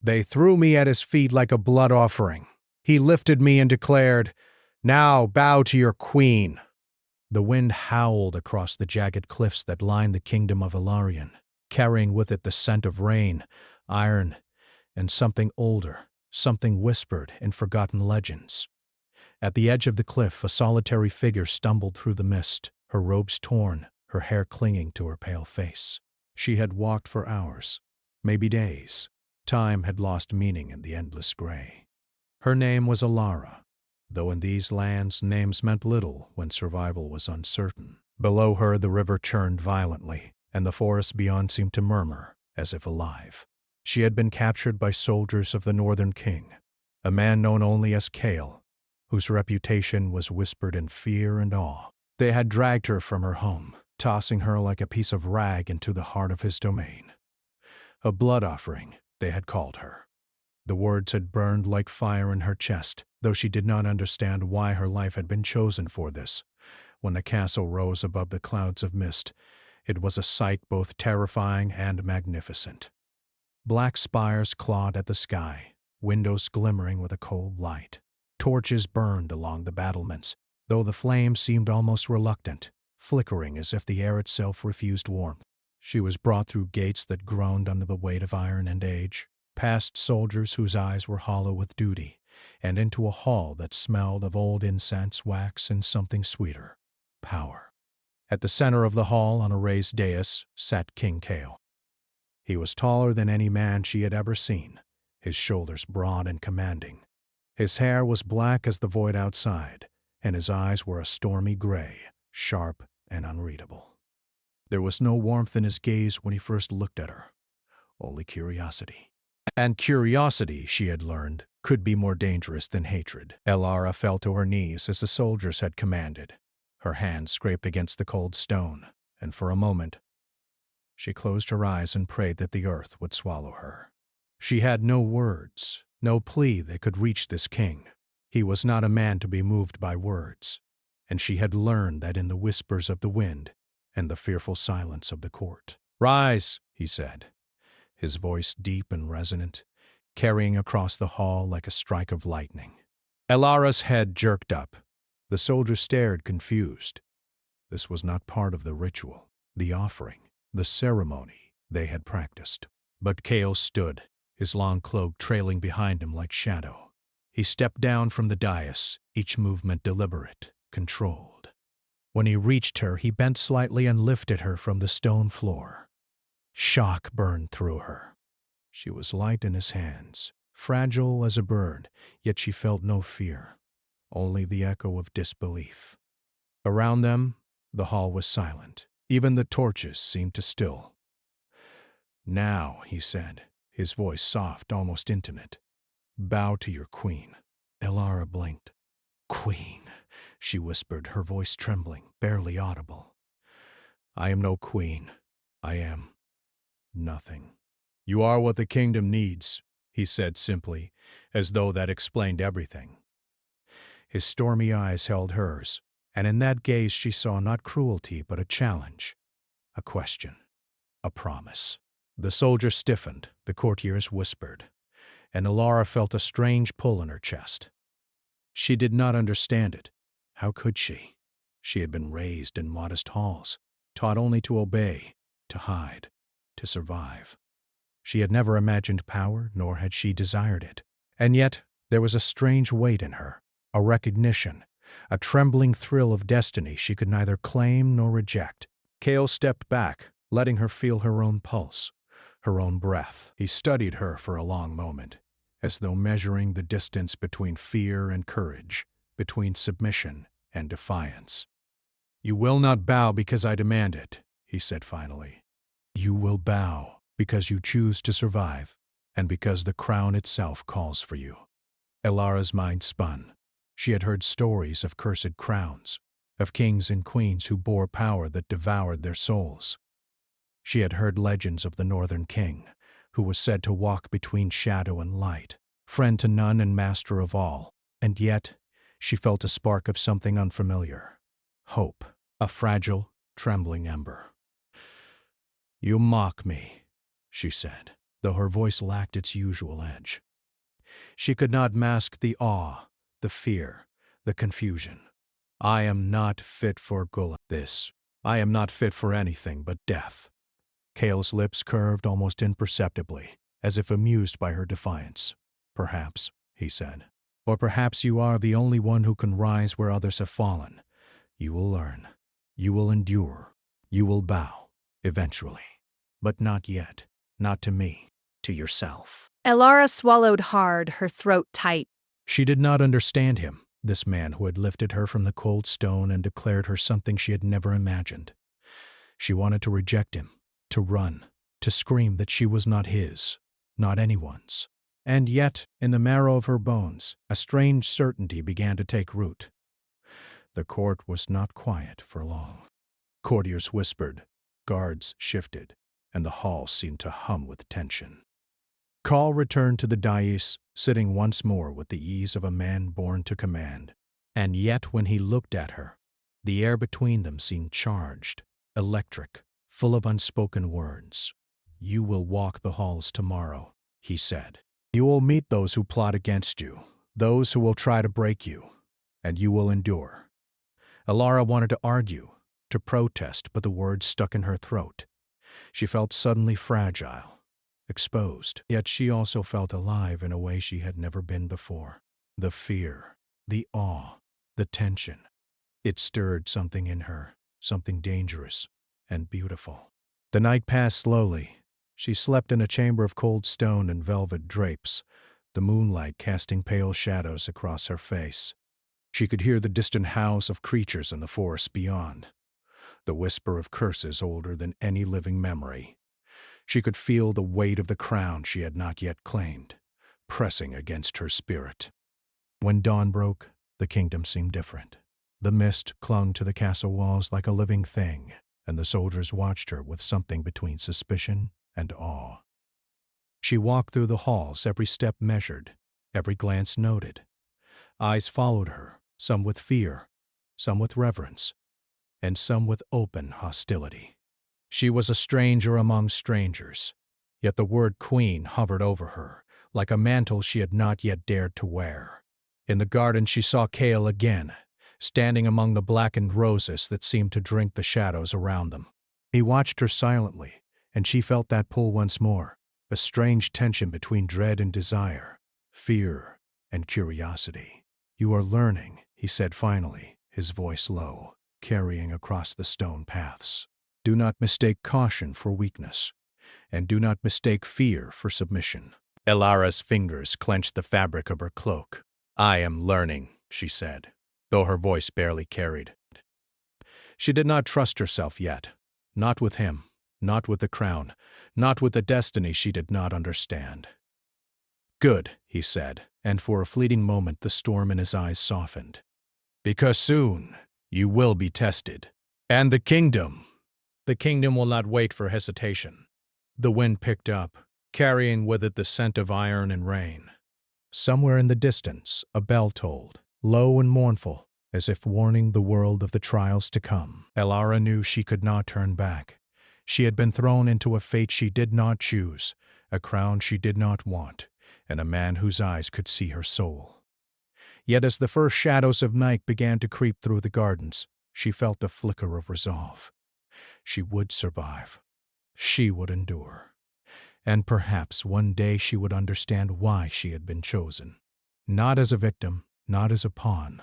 They threw me at his feet like a blood offering. He lifted me and declared, "Now bow to your queen." The wind howled across the jagged cliffs that lined the kingdom of Ilarion, carrying with it the scent of rain, iron, and something older, something whispered in forgotten legends. At the edge of the cliff, a solitary figure stumbled through the mist, her robes torn, her hair clinging to her pale face. She had walked for hours, maybe days. Time had lost meaning in the endless gray. Her name was Alara, though in these lands names meant little when survival was uncertain. Below her the river churned violently, and the forest beyond seemed to murmur, as if alive. She had been captured by soldiers of the Northern King, a man known only as Kale, whose reputation was whispered in fear and awe. They had dragged her from her home, tossing her like a piece of rag into the heart of his domain. A blood offering, they had called her. The words had burned like fire in her chest, though she did not understand why her life had been chosen for this. When the castle rose above the clouds of mist, it was a sight both terrifying and magnificent. Black spires clawed at the sky, windows glimmering with a cold light. Torches burned along the battlements, though the flames seemed almost reluctant, flickering as if the air itself refused warmth. She was brought through gates that groaned under the weight of iron and age, past soldiers whose eyes were hollow with duty, and into a hall that smelled of old incense, wax, and something sweeter, power. At the center of the hall, on a raised dais, sat King Kale. He was taller than any man she had ever seen, his shoulders broad and commanding. His hair was black as the void outside, and his eyes were a stormy gray, sharp and unreadable. There was no warmth in his gaze when he first looked at her, only curiosity. And curiosity, she had learned, could be more dangerous than hatred. Alara fell to her knees as the soldiers had commanded. Her hands scraped against the cold stone, and for a moment she closed her eyes and prayed that the earth would swallow her. She had no words, no plea that could reach this king. He was not a man to be moved by words, and she had learned that in the whispers of the wind and the fearful silence of the court. "Rise," he said, his voice deep and resonant, carrying across the hall like a strike of lightning. Alara's head jerked up. The soldiers stared, confused. This was not part of the ritual, the offering, the ceremony they had practiced. But Kale stood, his long cloak trailing behind him like shadow. He stepped down from the dais, each movement deliberate, controlled. When he reached her, he bent slightly and lifted her from the stone floor. Shock burned through her. She was light in his hands, fragile as a bird, yet she felt no fear, only the echo of disbelief. Around them, the hall was silent. Even the torches seemed to still. "Now," he said, his voice soft, almost intimate, "bow to your queen." Alara blinked. "Queen," she whispered, her voice trembling, barely audible. "I am no queen. I am nothing." "You are what the kingdom needs," he said simply, as though that explained everything. His stormy eyes held hers, and in that gaze she saw not cruelty but a challenge, a question, a promise. The soldiers stiffened, the courtiers whispered, and Alara felt a strange pull in her chest. She did not understand it. How could she? She had been raised in modest halls, taught only to obey, to hide, to survive. She had never imagined power, nor had she desired it. And yet there was a strange weight in her, a recognition, a trembling thrill of destiny she could neither claim nor reject. Kale stepped back, letting her feel her own pulse, her own breath. He studied her for a long moment, as though measuring the distance between fear and courage, between submission and defiance. "You will not bow because I demand it," he said finally. "You will bow because you choose to survive, and because the crown itself calls for you." Alara's mind spun. She had heard stories of cursed crowns, of kings and queens who bore power that devoured their souls. She had heard legends of the Northern King, who was said to walk between shadow and light, friend to none and master of all, and yet she felt a spark of something unfamiliar. Hope, a fragile, trembling ember. "You mock me," she said. though her voice lacked its usual edge. She could not mask the awe, the fear, the confusion. I am not fit for this. I am not fit for anything but death. Kale's lips curved almost imperceptibly, as if amused by her defiance. Perhaps, he said. Or perhaps you are the only one who can rise where others have fallen. You will learn. You will endure. You will bow, eventually. But not yet. Not to me. To yourself. Elara swallowed hard, her throat tight. She did not understand him, this man who had lifted her from the cold stone and declared her something she had never imagined. She wanted to reject him, to run, to scream that she was not his, not anyone's. And yet, in the marrow of her bones, a strange certainty began to take root. The court was not quiet for long. Courtiers whispered, guards shifted, and the hall seemed to hum with tension. Call returned to the dais, sitting once more with the ease of a man born to command. And yet when he looked at her, the air between them seemed charged, electric, full of unspoken words. You will walk the halls tomorrow, he said. You will meet those who plot against you, those who will try to break you, and you will endure. Elara wanted to argue, to protest, but the words stuck in her throat. She felt suddenly fragile, exposed, yet she also felt alive in a way she had never been before. The fear, the awe, the tension. It stirred something in her, something dangerous and beautiful. The night passed slowly. She slept in a chamber of cold stone and velvet drapes, the moonlight casting pale shadows across her face. She could hear the distant howls of creatures in the forest beyond, the whisper of curses older than any living memory. She could feel the weight of the crown she had not yet claimed, pressing against her spirit. When dawn broke, the kingdom seemed different. The mist clung to the castle walls like a living thing, and the soldiers watched her with something between suspicion and awe. She walked through the halls, every step measured, every glance noted. Eyes followed her, some with fear, some with reverence, and some with open hostility. She was a stranger among strangers, yet the word queen hovered over her, like a mantle she had not yet dared to wear. In the garden she saw Kale again, standing among the blackened roses that seemed to drink the shadows around them. He watched her silently, and she felt that pull once more, a strange tension between dread and desire, fear and curiosity. You are learning, he said finally, his voice low, carrying across the stone paths. Do not mistake caution for weakness, and do not mistake fear for submission. Elara's fingers clenched the fabric of her cloak. I am learning, she said, though her voice barely carried. She did not trust herself yet, not with him, not with the crown, not with the destiny she did not understand. Good, he said, and for a fleeting moment the storm in his eyes softened. Because soon you will be tested. And the kingdom will not wait for hesitation. The wind picked up, carrying with it the scent of iron and rain. Somewhere in the distance, a bell tolled, low and mournful, as if warning the world of the trials to come. Elara knew she could not turn back. She had been thrown into a fate she did not choose, a crown she did not want, and a man whose eyes could see her soul. Yet as the first shadows of night began to creep through the gardens, she felt a flicker of resolve. She would survive. She would endure. And perhaps one day she would understand why she had been chosen. Not as a victim, not as a pawn,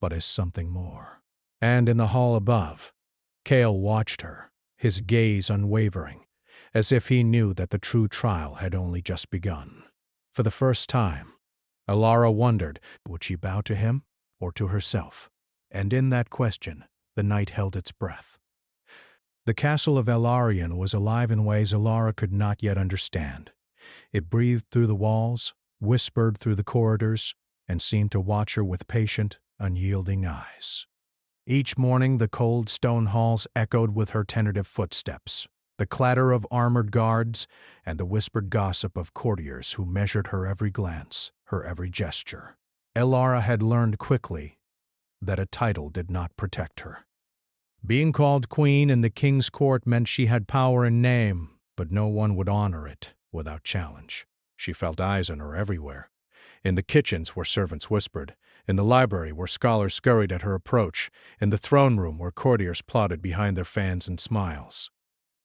but as something more. And in the hall above, Kale watched her, his gaze unwavering, as if he knew that the true trial had only just begun. For the first time, Elara wondered, would she bow to him or to herself? And in that question, the night held its breath. The castle of Elarian was alive in ways Elara could not yet understand. It breathed through the walls, whispered through the corridors, and seemed to watch her with patient, unyielding eyes. Each morning the cold stone halls echoed with her tentative footsteps, the clatter of armored guards, and the whispered gossip of courtiers who measured her every glance, her every gesture. Elara had learned quickly that a title did not protect her. Being called queen in the king's court meant she had power in name, but no one would honor it, without challenge. She felt eyes on her everywhere. In the kitchens where servants whispered, in the library where scholars scurried at her approach, in the throne room where courtiers plotted behind their fans and smiles.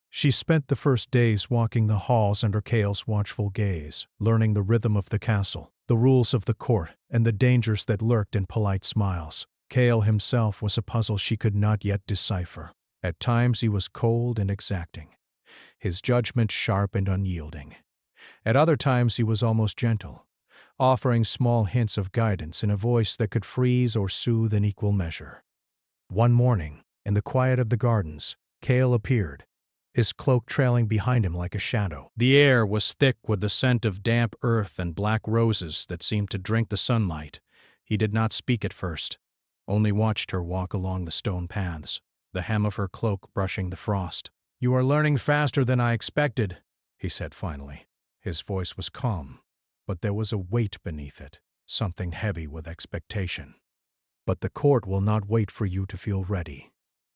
She spent the first days walking the halls under Kale's watchful gaze, learning the rhythm of the castle, the rules of the court, and the dangers that lurked in polite smiles. Kale himself was a puzzle she could not yet decipher. At times he was cold and exacting, his judgment sharp and unyielding. At other times he was almost gentle, offering small hints of guidance in a voice that could freeze or soothe in equal measure. One morning, in the quiet of the gardens, Kale appeared, his cloak trailing behind him like a shadow. The air was thick with the scent of damp earth and black roses that seemed to drink the sunlight. He did not speak at first, only watched her walk along the stone paths, the hem of her cloak brushing the frost. "You are learning faster than I expected," he said finally. His voice was calm, but there was a weight beneath it, something heavy with expectation. "But the court will not wait for you to feel ready.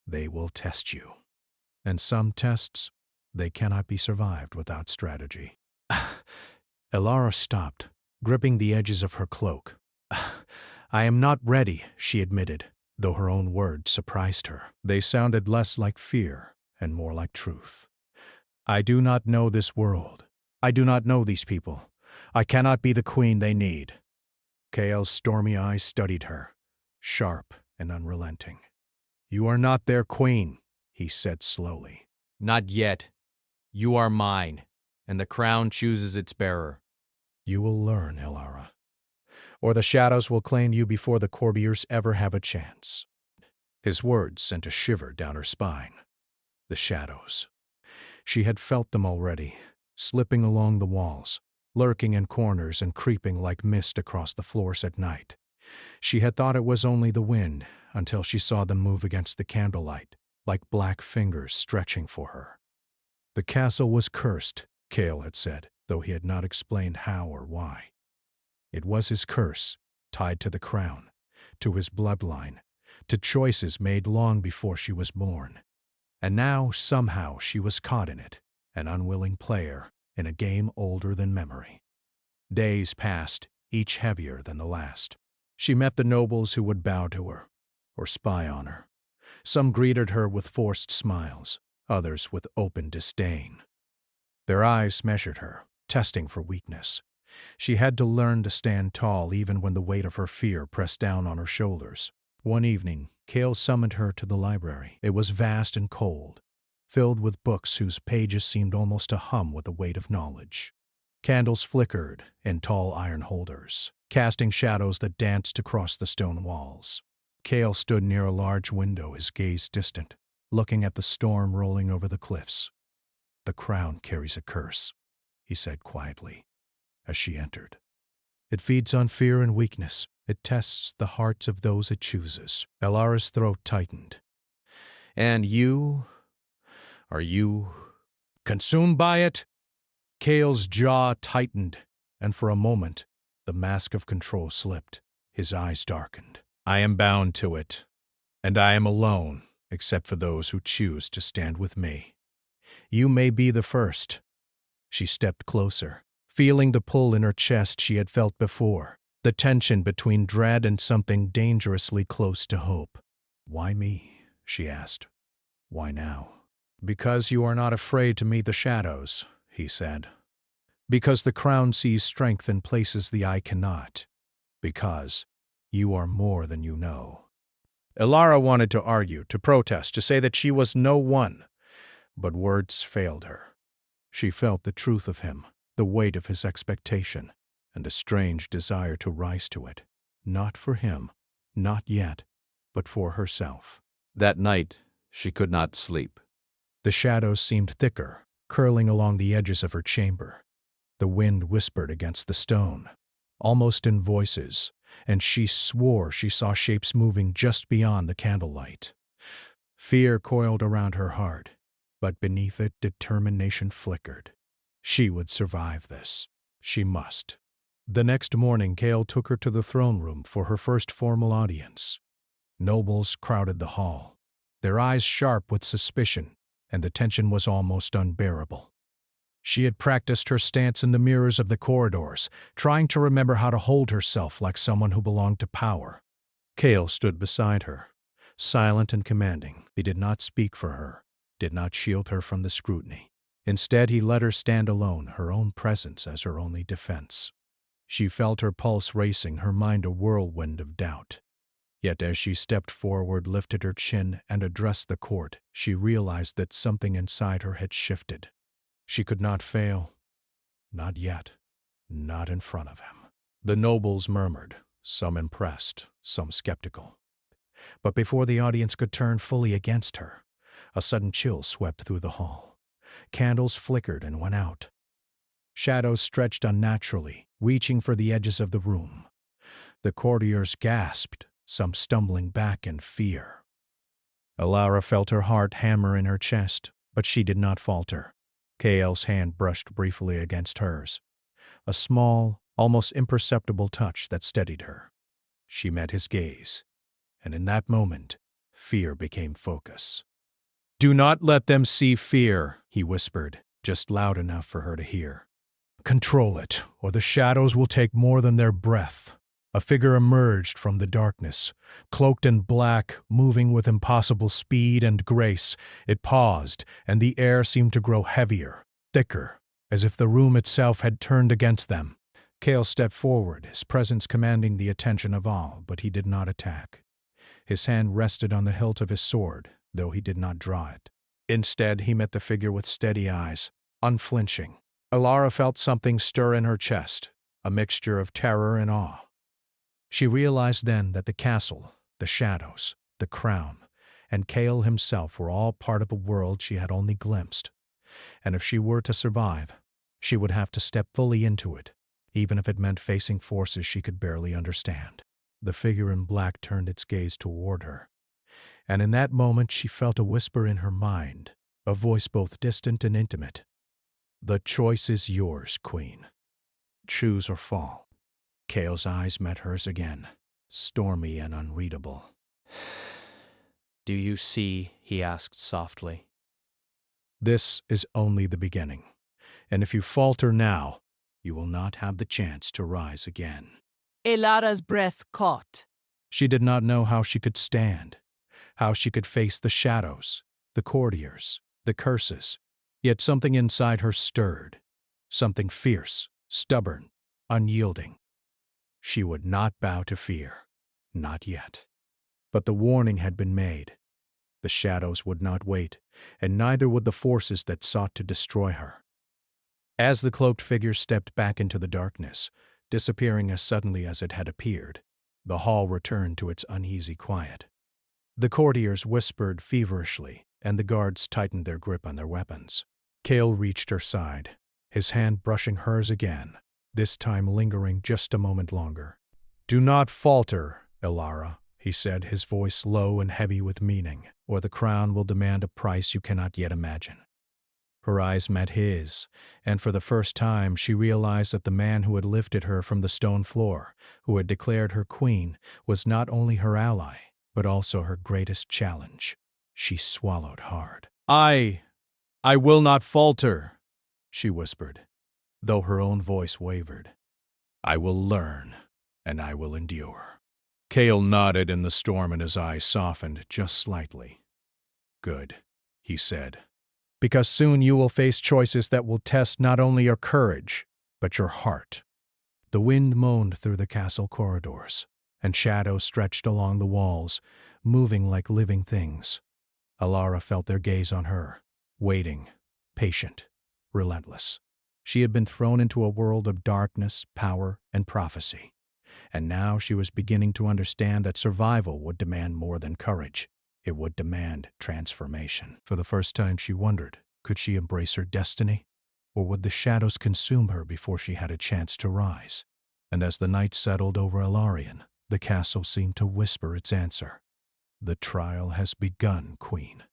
They will test you. And some tests, they cannot be survived without strategy." Elara stopped, gripping the edges of her cloak. "I am not ready," she admitted, though her own words surprised her. They sounded less like fear and more like truth. "I do not know this world. I do not know these people. I cannot be the queen they need." Kale's stormy eyes studied her, sharp and unrelenting. "You are not their queen," he said slowly. "Not yet. You are mine, and the crown chooses its bearer." "You will learn, Elara, or the shadows will claim you before the courtiers ever have a chance." His words sent a shiver down her spine. The shadows. She had felt them already, slipping along the walls, lurking in corners and creeping like mist across the floors at night. She had thought it was only the wind until she saw them move against the candlelight, like black fingers stretching for her. The castle was cursed, Kale had said, though he had not explained how or why. It was his curse, tied to the crown, to his bloodline, to choices made long before she was born. And now, somehow, she was caught in it, an unwilling player in a game older than memory. Days passed, each heavier than the last. She met the nobles who would bow to her, or spy on her. Some greeted her with forced smiles, others with open disdain. Their eyes measured her, testing for weakness. She had to learn to stand tall even when the weight of her fear pressed down on her shoulders. One evening, Kale summoned her to the library. It was vast and cold, filled with books whose pages seemed almost to hum with the weight of knowledge. Candles flickered in tall iron holders, casting shadows that danced across the stone walls. Kale stood near a large window, his gaze distant, looking at the storm rolling over the cliffs. "The crown carries a curse," he said quietly, as she entered. "It feeds on fear and weakness. It tests the hearts of those it chooses." Elara's throat tightened. "And you? Are you "Consumed by it?" Kale's jaw tightened, and for a moment, the mask of control slipped. His eyes darkened. "I am bound to it, and I am alone, except for those who choose to stand with me. You may be the first." She stepped closer, feeling the pull in her chest she had felt before, the tension between dread and something dangerously close to hope. "Why me?" she asked. "Why now?" "Because you are not afraid to meet the shadows," he said. "Because the crown sees strength in places the eye cannot. Because you are more than you know." Elara wanted to argue, to protest, to say that she was no one, but words failed her. She felt the truth of him, the weight of his expectation, and a strange desire to rise to it. Not for him, not yet, but for herself. That night, she could not sleep. The shadows seemed thicker, curling along the edges of her chamber. The wind whispered against the stone, almost in voices, and she swore she saw shapes moving just beyond the candlelight. Fear coiled around her heart, but beneath it determination flickered. She would survive this. She must. The next morning, Kale took her to the throne room for her first formal audience. Nobles crowded the hall, their eyes sharp with suspicion, and the tension was almost unbearable. She had practiced her stance in the mirrors of the corridors, trying to remember how to hold herself like someone who belonged to power. Kale stood beside her, silent and commanding. He did not speak for her, did not shield her from the scrutiny. Instead, he let her stand alone, her own presence as her only defense. She felt her pulse racing, her mind a whirlwind of doubt. Yet as she stepped forward, lifted her chin, and addressed the court, she realized that something inside her had shifted. She could not fail. Not yet. Not in front of him. The nobles murmured, some impressed, some skeptical. But before the audience could turn fully against her, a sudden chill swept through the hall. Candles flickered and went out. Shadows stretched unnaturally, reaching for the edges of the room. The courtiers gasped, some stumbling back in fear. Alara felt her heart hammer in her chest, but she did not falter. Kael's hand brushed briefly against hers. A small, almost imperceptible touch that steadied her. She met his gaze, and in that moment, fear became focus. "Do not let them see fear," he whispered, just loud enough for her to hear. "Control it, or the shadows will take more than their breath." A figure emerged from the darkness, cloaked in black, moving with impossible speed and grace. It paused, and the air seemed to grow heavier, thicker, as if the room itself had turned against them. Kale stepped forward, his presence commanding the attention of all, but he did not attack. His hand rested on the hilt of his sword, though he did not draw it. Instead, he met the figure with steady eyes, unflinching. Alara felt something stir in her chest, a mixture of terror and awe. She realized then that the castle, the shadows, the crown, and Kale himself were all part of a world she had only glimpsed. And if she were to survive, she would have to step fully into it, even if it meant facing forces she could barely understand. The figure in black turned its gaze toward her, and in that moment she felt a whisper in her mind, a voice both distant and intimate. "The choice is yours, Queen. Choose or fall." Kale's eyes met hers again, stormy and unreadable. "Do you see?" he asked softly. "This is only the beginning, and if you falter now, you will not have the chance to rise again." Elara's breath caught. She did not know how she could stand, how she could face the shadows, the courtiers, the curses, yet something inside her stirred, something fierce, stubborn, unyielding. She would not bow to fear, not yet. But the warning had been made. The shadows would not wait, and neither would the forces that sought to destroy her. As the cloaked figure stepped back into the darkness, disappearing as suddenly as it had appeared, the hall returned to its uneasy quiet. The courtiers whispered feverishly, and the guards tightened their grip on their weapons. Kale reached her side, his hand brushing hers again, this time lingering just a moment longer. "Do not falter, Alara," he said, his voice low and heavy with meaning, "or the crown will demand a price you cannot yet imagine." Her eyes met his, and for the first time she realized that the man who had lifted her from the stone floor, who had declared her queen, was not only her ally, but also her greatest challenge. She swallowed hard. I will not falter," she whispered, though her own voice wavered. "I will learn, and I will endure." Kale nodded in the storm, and his eyes softened just slightly. "Good," he said, "because soon you will face choices that will test not only your courage, but your heart." The wind moaned through the castle corridors, and shadows stretched along the walls, moving like living things. Alara felt their gaze on her, waiting, patient, relentless. She had been thrown into a world of darkness, power, and prophecy, and now she was beginning to understand that survival would demand more than courage. It would demand transformation. For the first time she wondered, could she embrace her destiny, or would the shadows consume her before she had a chance to rise? And as the night settled over Elarian, the castle seemed to whisper its answer. "The trial has begun, Queen,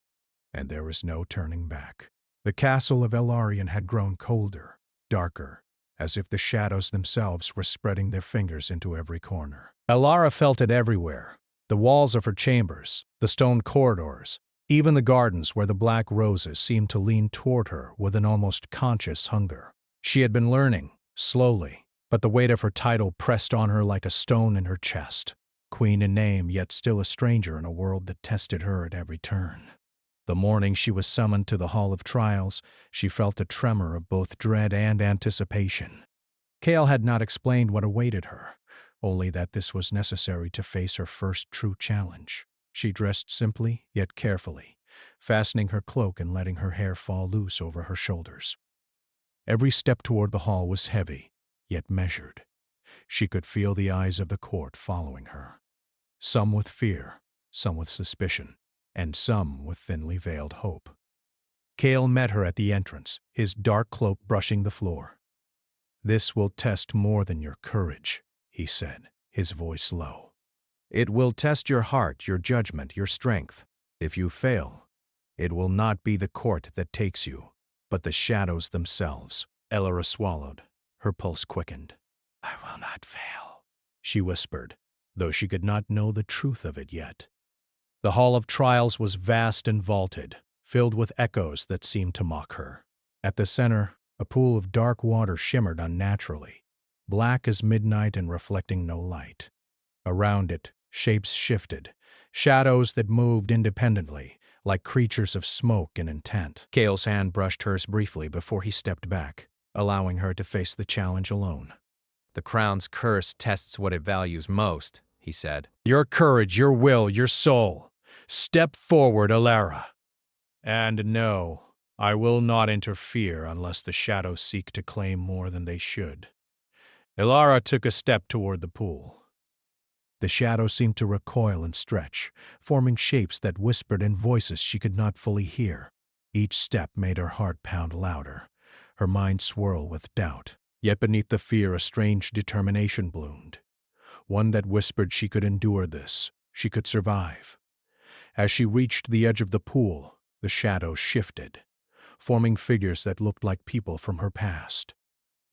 and there is no turning back." The castle of Elarian had grown colder, darker, as if the shadows themselves were spreading their fingers into every corner. Alara felt it everywhere, the walls of her chambers, the stone corridors, Even the gardens where the black roses seemed to lean toward her with an almost conscious hunger. She had been learning, slowly, but the weight of her title pressed on her like a stone in her chest. Queen in name, yet still a stranger in a world that tested her at every turn. The morning she was summoned to the Hall of Trials, she felt a tremor of both dread and anticipation. Kale had not explained what awaited her, only that this was necessary to face her first true challenge. She dressed simply, yet carefully, fastening her cloak and letting her hair fall loose over her shoulders. Every step toward the hall was heavy, yet measured. She could feel the eyes of the court following her, some with fear, some with suspicion, and some with thinly veiled hope. Kale met her at the entrance, his dark cloak brushing the floor. "This will test more than your courage," he said, his voice low. "It will test your heart, your judgment, your strength. If you fail, it will not be the court that takes you, but the shadows themselves." Elara swallowed. Her pulse quickened. "I will not fail," she whispered, though she could not know the truth of it yet. The Hall of Trials was vast and vaulted, filled with echoes that seemed to mock her. At the center, a pool of dark water shimmered unnaturally, black as midnight and reflecting no light. Around it, shapes shifted, shadows that moved independently, like creatures of smoke and intent. Kale's hand brushed hers briefly before he stepped back, allowing her to face the challenge alone. The crown's curse tests what it values most, he said. "Your courage, your will, your soul. Step forward, Elara. And no, I will not interfere unless the shadows seek to claim more than they should." Elara took a step toward the pool. The shadows seemed to recoil and stretch, forming shapes that whispered in voices she could not fully hear. Each step made her heart pound louder, her mind swirl with doubt. Yet beneath the fear a strange determination bloomed, one that whispered she could endure this, she could survive. As she reached the edge of the pool, the shadows shifted, forming figures that looked like people from her past.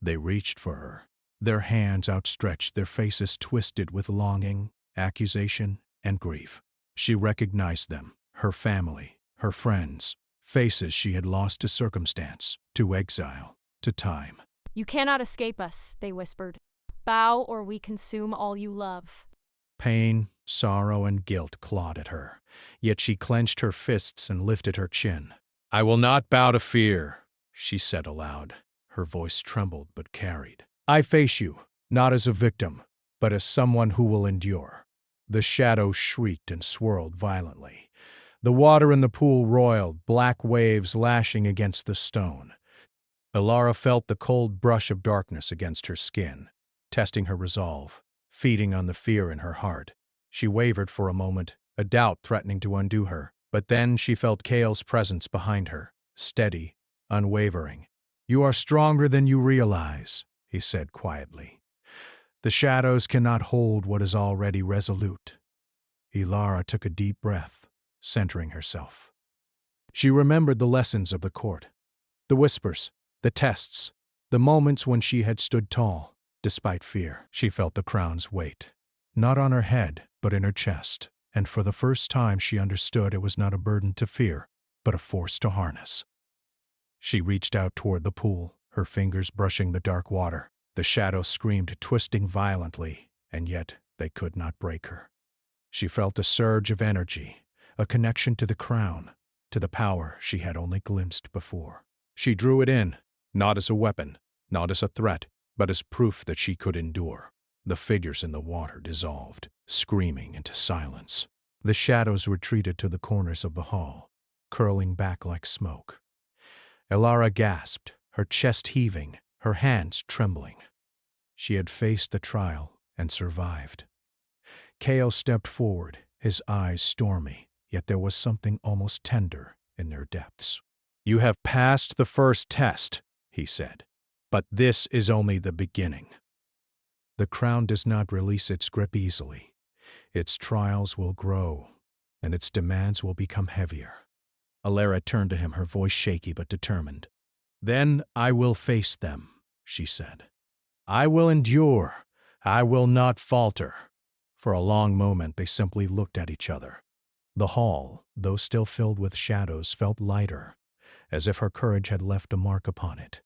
They reached for her, their hands outstretched, their faces twisted with longing, accusation, and grief. She recognized them, her family, her friends, faces she had lost to circumstance, to exile, to time. "You cannot escape us," they whispered. "Bow or we consume all you love." Pain, sorrow, and guilt clawed at her, yet she clenched her fists and lifted her chin. "I will not bow to fear," she said aloud. Her voice trembled but carried. "I face you, not as a victim, but as someone who will endure." The shadows shrieked and swirled violently. The water in the pool roiled, black waves lashing against the stone. Elara felt the cold brush of darkness against her skin, testing her resolve, feeding on the fear in her heart. She wavered for a moment, a doubt threatening to undo her, but then she felt Kale's presence behind her, steady, unwavering. "You are stronger than you realize," he said quietly. "The shadows cannot hold what is already resolute." Elara took a deep breath, centering herself. She remembered the lessons of the court, the whispers, the tests, the moments when she had stood tall, despite fear. She felt the crown's weight, not on her head, but in her chest, and for the first time she understood it was not a burden to fear, but a force to harness. She reached out toward the pool, her fingers brushing the dark water. The shadows screamed, twisting violently, and yet they could not break her. She felt a surge of energy, a connection to the crown, to the power she had only glimpsed before. She drew it in, not as a weapon, not as a threat, but as proof that she could endure. The figures in the water dissolved, screaming into silence. The shadows retreated to the corners of the hall, curling back like smoke. Elara gasped, her chest heaving, her hands trembling. She had faced the trial and survived. Kale stepped forward, his eyes stormy, yet there was something almost tender in their depths. "You have passed the first test," he said, "but this is only the beginning." The crown does not release its grip easily. Its trials will grow, and its demands will become heavier. Elara turned to him, her voice shaky but determined. "Then I will face them," she said. "I will endure. I will not falter." For a long moment they simply looked at each other. The hall, though still filled with shadows, felt lighter, as if her courage had left a mark upon it.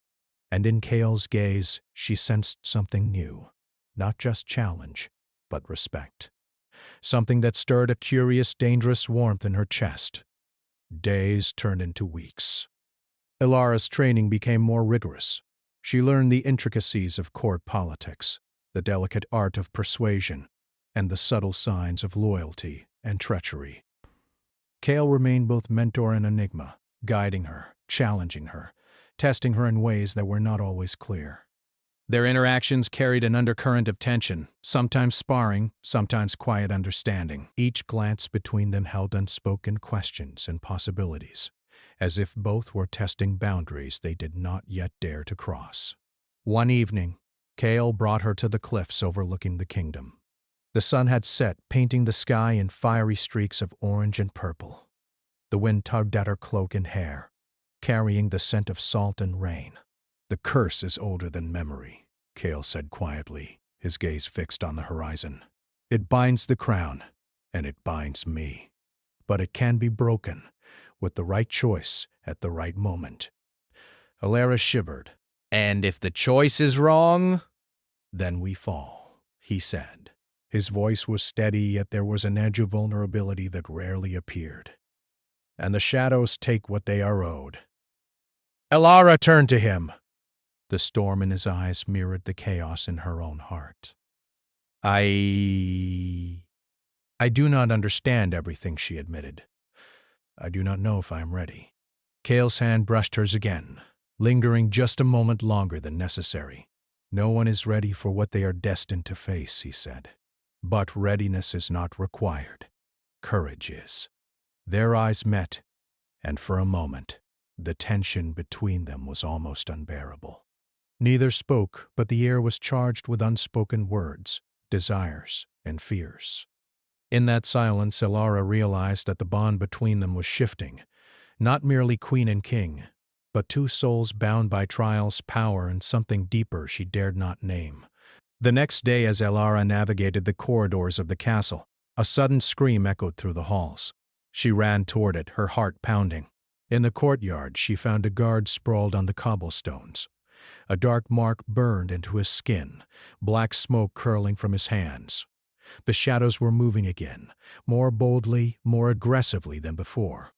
And in Kale's gaze, she sensed something new, not just challenge, but respect. Something that stirred a curious, dangerous warmth in her chest. Days turned into weeks. Elara's training became more rigorous. She learned the intricacies of court politics, the delicate art of persuasion, and the subtle signs of loyalty and treachery. Kale remained both mentor and enigma, guiding her, challenging her, testing her in ways that were not always clear. Their interactions carried an undercurrent of tension, sometimes sparring, sometimes quiet understanding. Each glance between them held unspoken questions and possibilities, as if both were testing boundaries they did not yet dare to cross. One evening, Kale brought her to the cliffs overlooking the kingdom. The sun had set, painting the sky in fiery streaks of orange and purple. The wind tugged at her cloak and hair, carrying the scent of salt and rain. "The curse is older than memory," Kale said quietly, his gaze fixed on the horizon. "It binds the crown, and it binds me. But it can be broken, with the right choice at the right moment." Elara shivered. "And if the choice is wrong?" "Then we fall," he said. His voice was steady, yet there was an edge of vulnerability that rarely appeared. "And the shadows take what they are owed." Elara turned to him. The storm in his eyes mirrored the chaos in her own heart. I do not understand everything," she admitted. "I do not know if I am ready." Kale's hand brushed hers again, lingering just a moment longer than necessary. "No one is ready for what they are destined to face," he said. "But readiness is not required. Courage is." Their eyes met, and for a moment, the tension between them was almost unbearable. Neither spoke, but the air was charged with unspoken words, desires, and fears. In that silence, Elara realized that the bond between them was shifting, not merely queen and king, but two souls bound by trials, power, and something deeper she dared not name. The next day, as Elara navigated the corridors of the castle, a sudden scream echoed through the halls. She ran toward it, her heart pounding. In the courtyard, she found a guard sprawled on the cobblestones. A dark mark burned into his skin, black smoke curling from his hands. The shadows were moving again, more boldly, more aggressively than before.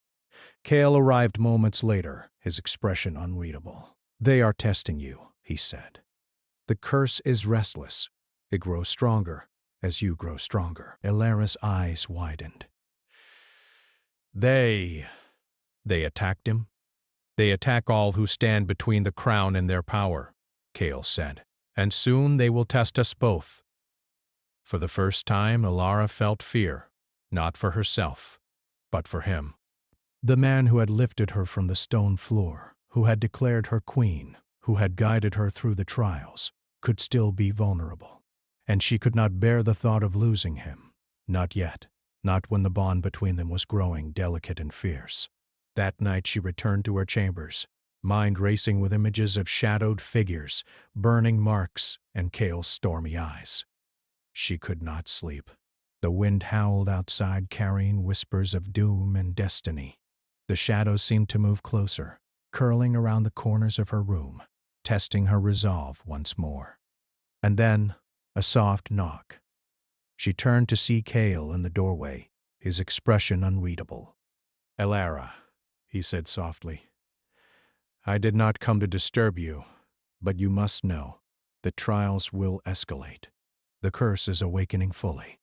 Kale arrived moments later, his expression unreadable. "They are testing you," he said. "The curse is restless. It grows stronger as you grow stronger." Elara's eyes widened. They attacked him? "They attack all who stand between the crown and their power," Kale said. "And soon they will test us both." For the first time, Elara felt fear, not for herself, but for him. The man who had lifted her from the stone floor, who had declared her queen, who had guided her through the trials, could still be vulnerable. And she could not bear the thought of losing him. Not yet, not when the bond between them was growing delicate and fierce. That night she returned to her chambers, mind racing with images of shadowed figures, burning marks, and Kale's stormy eyes. She could not sleep. The wind howled outside, carrying whispers of doom and destiny. The shadows seemed to move closer, curling around the corners of her room, testing her resolve once more. And then, a soft knock. She turned to see Kale in the doorway, his expression unreadable. "Elara," he said softly. "I did not come to disturb you, but you must know the trials will escalate. The curse is awakening fully,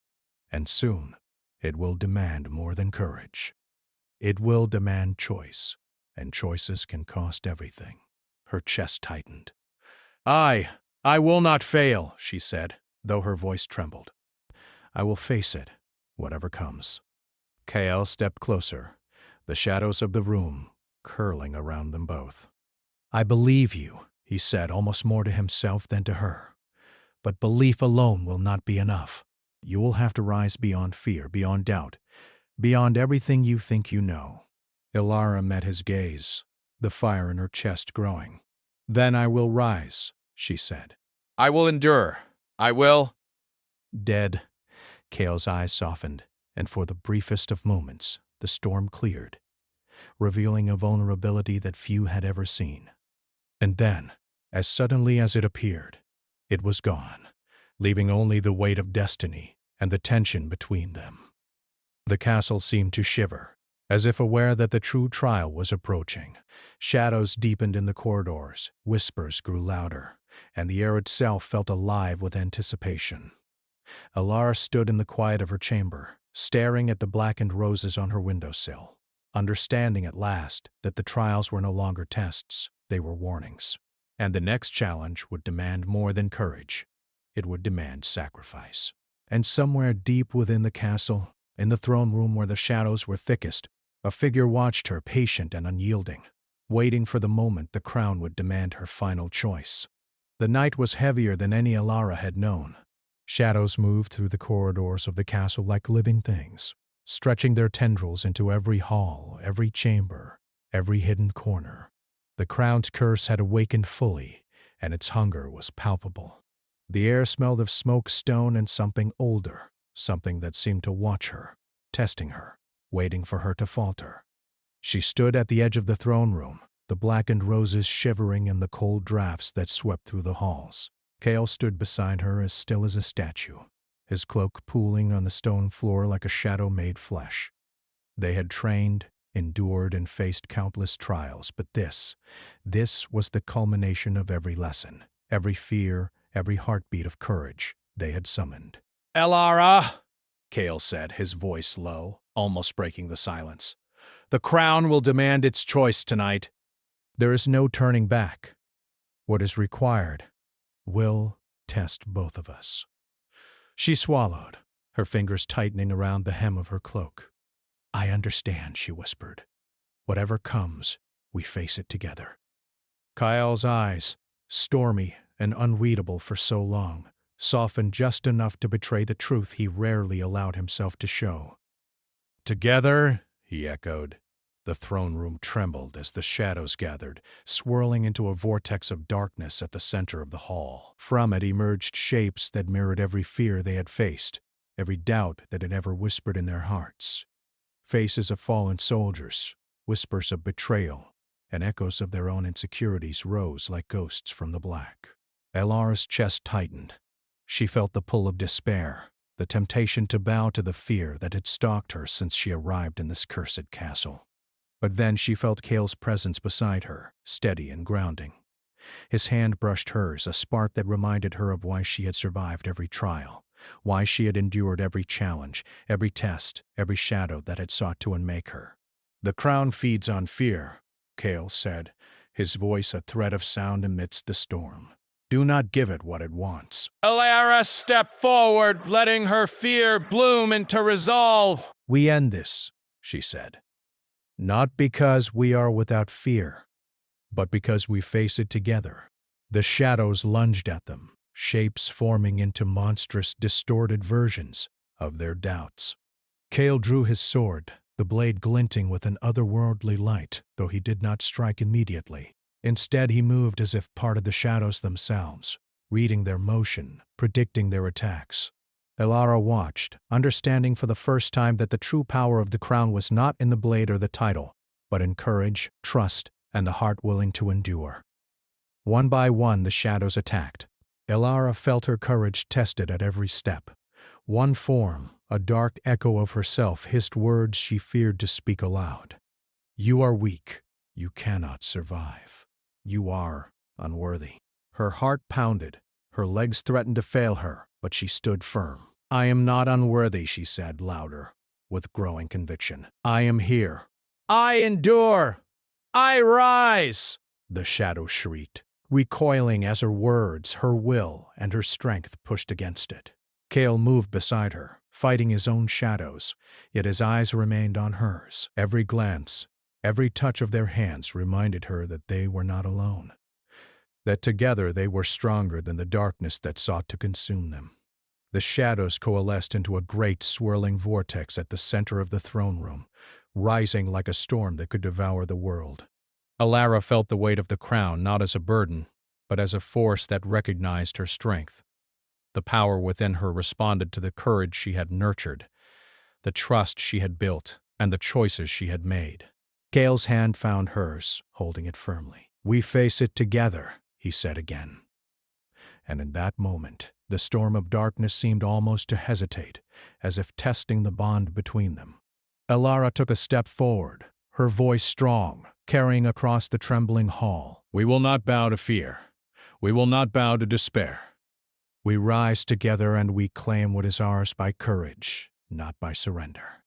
and soon it will demand more than courage. It will demand choice, and choices can cost everything." Her chest tightened. I will not fail," she said, though her voice trembled. "I will face it, whatever comes." Kale stepped closer, the shadows of the room curling around them both. "I believe you," he said, almost more to himself than to her. "But belief alone will not be enough. You will have to rise beyond fear, beyond doubt, beyond everything you think you know." Elara met his gaze, the fire in her chest growing. "Then I will rise," she said. "I will endure. I will—" "Dead." Kale's eyes softened. and for the briefest of moments, the storm cleared, revealing a vulnerability that few had ever seen. And then, as suddenly as it appeared, it was gone, leaving only the weight of destiny and the tension between them. The castle seemed to shiver, as if aware that the true trial was approaching. Shadows deepened in the corridors, whispers grew louder, and the air itself felt alive with anticipation. Alara stood in the quiet of her chamber, staring at the blackened roses on her windowsill, understanding at last that the trials were no longer tests, they were warnings. And the next challenge would demand more than courage. It would demand sacrifice. And somewhere deep within the castle, in the throne room where the shadows were thickest, a figure watched her, patient and unyielding, waiting for the moment the crown would demand her final choice. The night was heavier than any Alara had known. Shadows moved through the corridors of the castle like living things, stretching their tendrils into every hall, every chamber, every hidden corner. The crown's curse had awakened fully, and its hunger was palpable. The air smelled of smoke, stone, and something older, something that seemed to watch her, testing her, waiting for her to falter. She stood at the edge of the throne room, the blackened roses shivering in the cold drafts that swept through the halls. Kale stood beside her as still as a statue, his cloak pooling on the stone floor like a shadow-made flesh. They had trained, endured, and faced countless trials, but this was the culmination of every lesson, every fear, every heartbeat of courage they had summoned. Alara, Kale said, his voice low, almost breaking the silence. The crown will demand its choice tonight. There is no turning back. What is required will test both of us. She swallowed, her fingers tightening around the hem of her cloak. I understand, she whispered. Whatever comes, we face it together. Kyle's eyes, stormy and unreadable for so long, softened just enough to betray the truth he rarely allowed himself to show. Together, he echoed. The throne room trembled as the shadows gathered, swirling into a vortex of darkness at the center of the hall. From it emerged shapes that mirrored every fear they had faced, every doubt that had ever whispered in their hearts. Faces of fallen soldiers, whispers of betrayal, and echoes of their own insecurities rose like ghosts from the black. Alara's chest tightened. She felt the pull of despair, the temptation to bow to the fear that had stalked her since she arrived in this cursed castle. But then she felt Kale's presence beside her, steady and grounding. His hand brushed hers, a spark that reminded her of why she had survived every trial, why she had endured every challenge, every test, every shadow that had sought to unmake her. The crown feeds on fear, Kale said, his voice a thread of sound amidst the storm. Do not give it what it wants. Alara stepped forward, letting her fear bloom into resolve. We end this, she said. Not because we are without fear, but because we face it together. The shadows lunged at them, shapes forming into monstrous, distorted versions of their doubts. Kale drew his sword, the blade glinting with an otherworldly light, though he did not strike immediately. Instead, he moved as if part of the shadows themselves, reading their motion, predicting their attacks. Alara watched, understanding for the first time that the true power of the crown was not in the blade or the title, but in courage, trust, and the heart willing to endure. One by one, the shadows attacked. Alara felt her courage tested at every step. One form, a dark echo of herself, hissed words she feared to speak aloud. You are weak. You cannot survive. You are unworthy. Her heart pounded. Her legs threatened to fail her, but she stood firm. I am not unworthy, she said, louder, with growing conviction. I am here. I endure. I rise, the shadow shrieked, recoiling as her words, her will, and her strength pushed against it. Kale moved beside her, fighting his own shadows, yet his eyes remained on hers. Every glance, every touch of their hands reminded her that they were not alone, that together they were stronger than the darkness that sought to consume them. The shadows coalesced into a great swirling vortex at the center of the throne room, rising like a storm that could devour the world. Alara felt the weight of the crown not as a burden, but as a force that recognized her strength. The power within her responded to the courage she had nurtured. the trust she had built, and the choices she had made. Gale's hand found hers, holding it firmly. "We face it together," he said again. And in that moment, the storm of darkness seemed almost to hesitate, as if testing the bond between them. Elara took a step forward, her voice strong, carrying across the trembling hall. "We will not bow to fear. We will not bow to despair. We rise together and we claim what is ours by courage, not by surrender."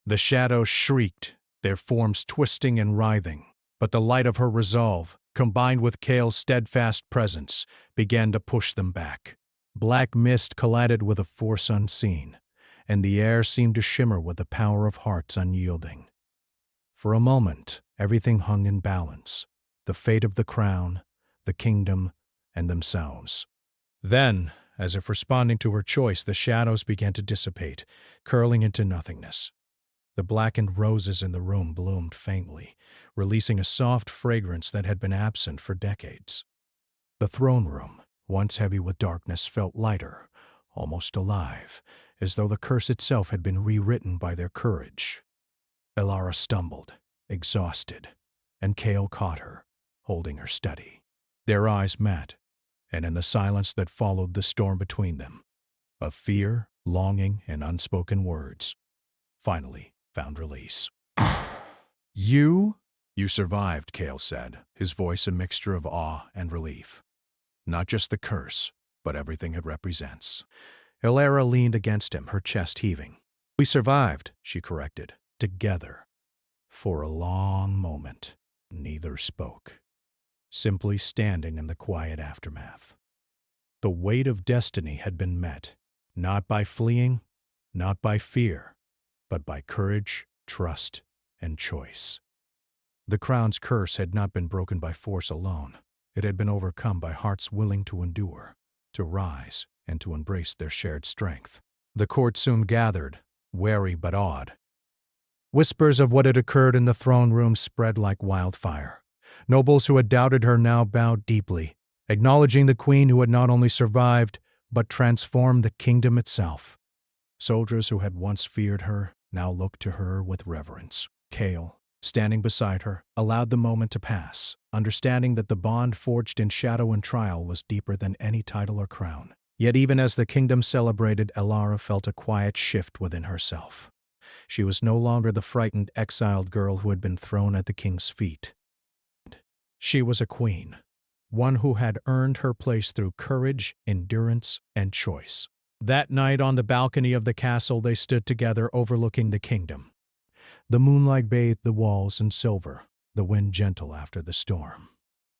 The shadows shrieked, their forms twisting and writhing, but the light of her resolve, combined with Kale's steadfast presence, began to push them back. Black mist collided with a force unseen, and the air seemed to shimmer with the power of hearts unyielding. For a moment, everything hung in balance, the fate of the crown, the kingdom, and themselves. Then, as if responding to her choice, the shadows began to dissipate, curling into nothingness. The blackened roses in the room bloomed faintly, releasing a soft fragrance that had been absent for decades. The throne room, once heavy with darkness, felt lighter, almost alive, as though the curse itself had been rewritten by their courage. Elara stumbled, exhausted, and Kale caught her, holding her steady. Their eyes met, and in the silence that followed the storm between them, of fear, longing, and unspoken words, finally found release. "You survived," Kale said, his voice a mixture of awe and relief. "Not just the curse, but everything it represents." Elara leaned against him, her chest heaving. "We survived," she corrected, "together." For a long moment, neither spoke, simply standing in the quiet aftermath. The weight of destiny had been met, not by fleeing, not by fear, but by courage, trust, and choice. The crown's curse had not been broken by force alone. It had been overcome by hearts willing to endure, to rise, and to embrace their shared strength. The court soon gathered, wary but awed. Whispers of what had occurred in the throne room spread like wildfire. Nobles who had doubted her now bowed deeply, acknowledging the queen who had not only survived, but transformed the kingdom itself. Soldiers who had once feared her now looked to her with reverence. Kale, standing beside her, allowed the moment to pass, understanding that the bond forged in shadow and trial was deeper than any title or crown. Yet even as the kingdom celebrated, Elara felt a quiet shift within herself. She was no longer the frightened, exiled girl who had been thrown at the king's feet. She was a queen, one who had earned her place through courage, endurance, and choice. That night on the balcony of the castle they stood together overlooking the kingdom. The moonlight bathed the walls in silver, the wind gentle after the storm.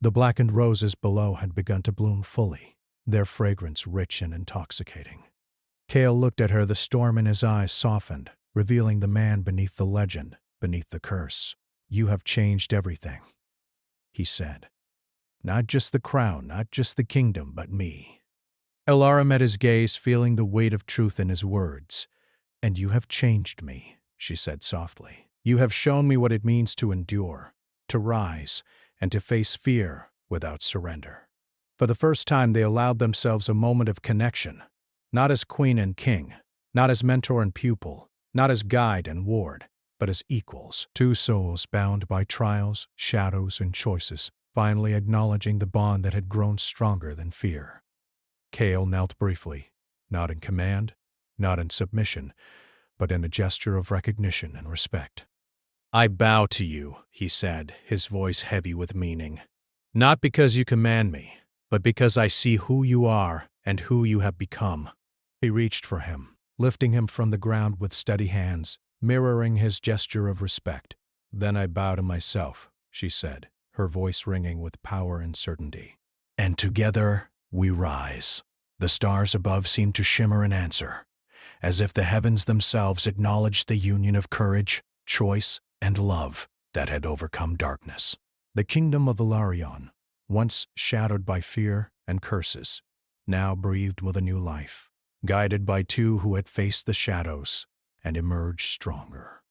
The blackened roses below had begun to bloom fully, their fragrance rich and intoxicating. Kale looked at her, the storm in his eyes softened, revealing the man beneath the legend, beneath the curse. "You have changed everything," he said. "Not just the crown, not just the kingdom, but me." Elara met his gaze, feeling the weight of truth in his words. "And you have changed me," she said softly. "You have shown me what it means to endure, to rise, and to face fear without surrender." For the first time they allowed themselves a moment of connection, not as queen and king, not as mentor and pupil, not as guide and ward, but as equals, two souls bound by trials, shadows, and choices, finally acknowledging the bond that had grown stronger than fear. Kale knelt briefly, not in command, not in submission, but in a gesture of recognition and respect. "I bow to you," he said, his voice heavy with meaning. "Not because you command me, but because I see who you are and who you have become." He reached for him, lifting him from the ground with steady hands, mirroring his gesture of respect. "Then I bow to myself," she said, her voice ringing with power and certainty. "And together we rise." The stars above seemed to shimmer in answer, as if the heavens themselves acknowledged the union of courage, choice, and love that had overcome darkness. The kingdom of Ilarion, once shadowed by fear and curses, now breathed with a new life, guided by two who had faced the shadows and emerged stronger.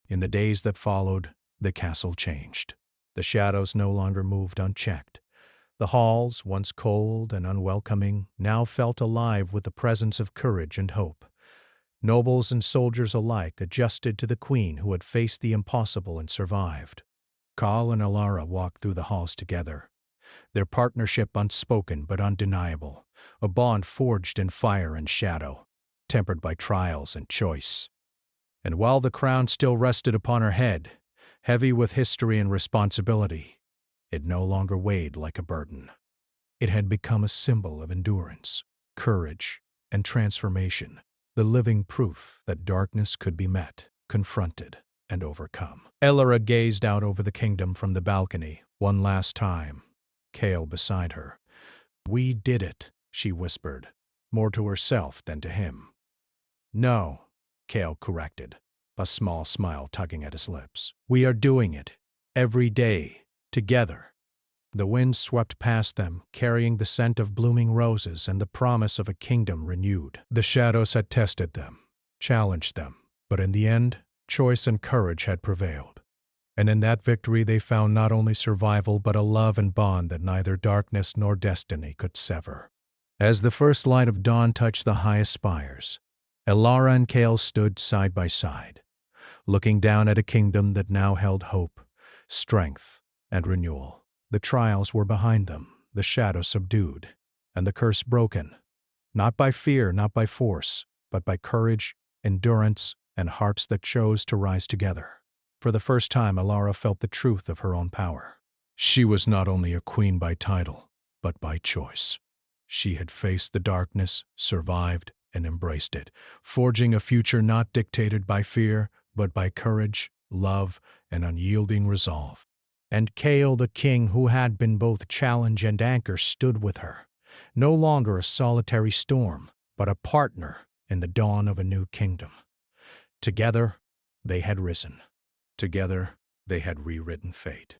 In the days that followed, the castle changed. The shadows no longer moved unchecked. The halls, once cold and unwelcoming, now felt alive with the presence of courage and hope. Nobles and soldiers alike adjusted to the queen who had faced the impossible and survived. Carl and Alara walked through the halls together, their partnership unspoken but undeniable, a bond forged in fire and shadow, tempered by trials and choice. And while the crown still rested upon her head, heavy with history and responsibility, it no longer weighed like a burden. It had become a symbol of endurance, courage, and transformation, the living proof that darkness could be met, confronted, and overcome. Elara gazed out over the kingdom from the balcony, one last time, Kale beside her. "We did it," she whispered, more to herself than to him. "No," Kale corrected, a small smile tugging at his lips. "We are doing it, every day, together." The wind swept past them, carrying the scent of blooming roses and the promise of a kingdom renewed. The shadows had tested them, challenged them, but in the end, choice and courage had prevailed. And in that victory they found not only survival but a love and bond that neither darkness nor destiny could sever. As the first light of dawn touched the highest spires, Elara and Kale stood side by side, looking down at a kingdom that now held hope, strength, and renewal. The trials were behind them, the shadow subdued, and the curse broken, not by fear, not by force, but by courage, endurance, and hearts that chose to rise together. For the first time, Alara felt the truth of her own power. She was not only a queen by title, but by choice. She had faced the darkness, survived, and embraced it, forging a future not dictated by fear, but by courage, love, and unyielding resolve. And Kale, the king who had been both challenge and anchor, stood with her, no longer a solitary storm, but a partner in the dawn of a new kingdom. Together, they had risen. Together, they had rewritten fate.